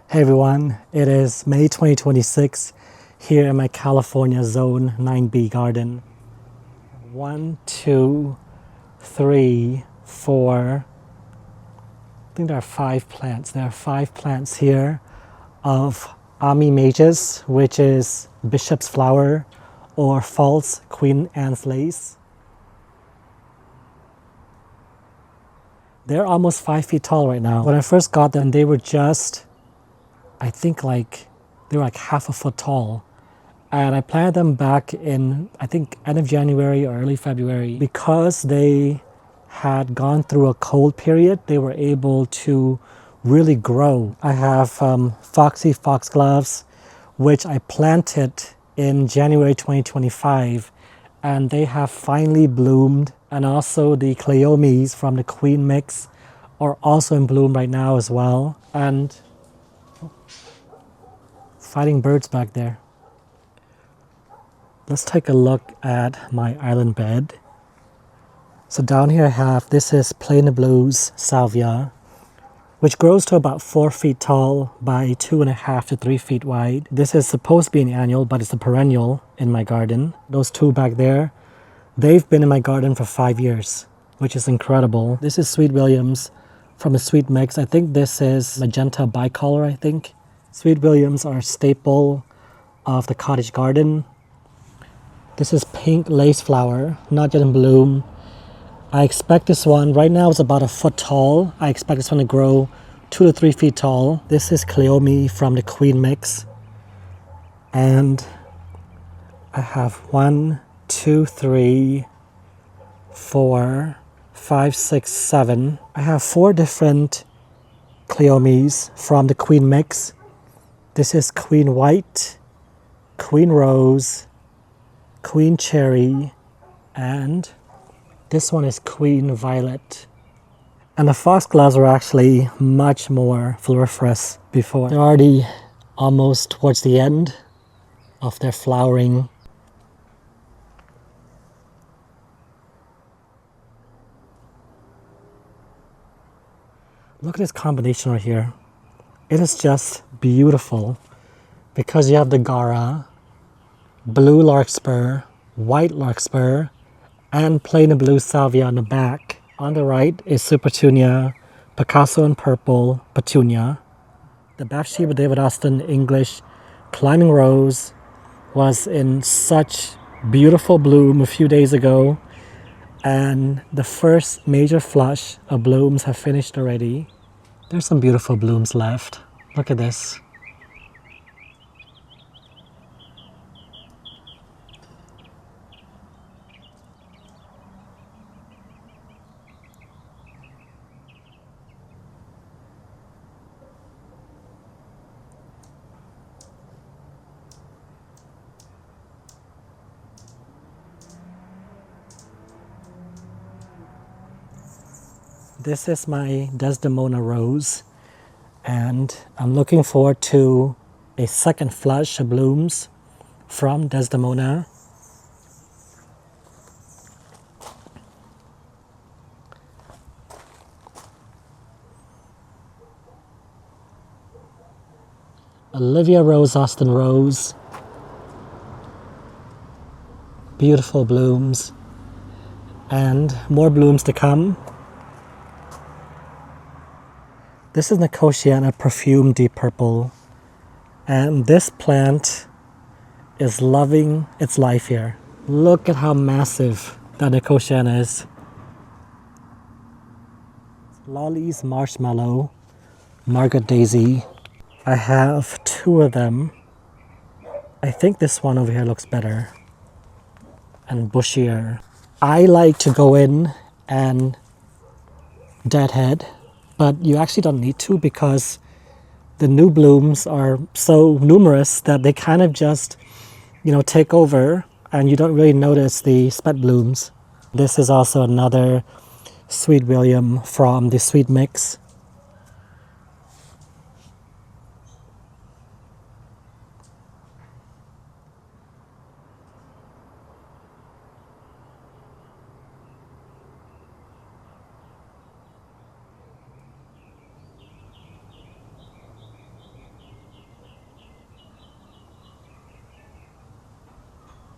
Hey everyone, it is May 2026 here in my California Zone 9B garden. 1, 2, 3, 4, I think there are 5 plants. There are 5 plants here of Ammi majus, which is bishop's flower or false Queen Anne's lace. They're almost 5 feet tall right now. When I first got them, they were just I think they were like half a foot tall. And I planted them back in, I think, end of January or early February. Because they had gone through a cold period, they were able to really grow. I have Foxgloves, which I planted in January 2025. And they have finally bloomed. And also the Cleomes from the Queen mix are also in bloom right now as well. And fighting birds back there. Let's take a look at my island bed. So down here I have, this is Plain Blues Salvia, which grows to about 4 feet tall by 2.5 to 3 feet wide. This is supposed to be an annual, but it's a perennial in my garden. Those two back there, they've been in my garden for 5 years, which is incredible. This is Sweet Williams from a sweet mix. I think this is magenta bicolor, I think. Sweet Williams are a staple of the cottage garden. This is pink lace flower, not yet in bloom. I expect this one, right now it's about a foot tall. I expect this one to grow 2 to 3 feet tall. This is Cleomes from the Queen mix. And I have 1, 2, 3, 4, 5, 6, 7. I have 4 different Cleomes from the Queen mix. This is Queen White, Queen Rose, Queen Cherry, and this one is Queen Violet. And the Foxgloves are actually much more floriferous before. They're already almost towards the end of their flowering. Look at this combination right here. It is just beautiful because you have the Gaura, blue Larkspur, white Larkspur, and plain blue Salvia on the back. On the right is Supertunia, Picasso in purple, Petunia. The Bathsheba David Austin English Climbing Rose was in such beautiful bloom a few days ago, and the first major flush of blooms have finished already. There's some beautiful blooms left. Look at this. This is my Desdemona rose, and I'm looking forward to a second flush of blooms from Desdemona. Olivia Rose Austin Rose. Beautiful blooms, and more blooms to come. This is Nicotiana Perfume Deep Purple, and this plant is loving its life here. Look at how massive that Nicotiana is. Lolly's Marshmallow, Margaret Daisy. I have 2 of them. I think this one over here looks better and bushier. I like to go in and deadhead, but you actually don't need to because the new blooms are so numerous that they kind of just, take over and you don't really notice the spent blooms. This is also another Sweet William from the sweet mix.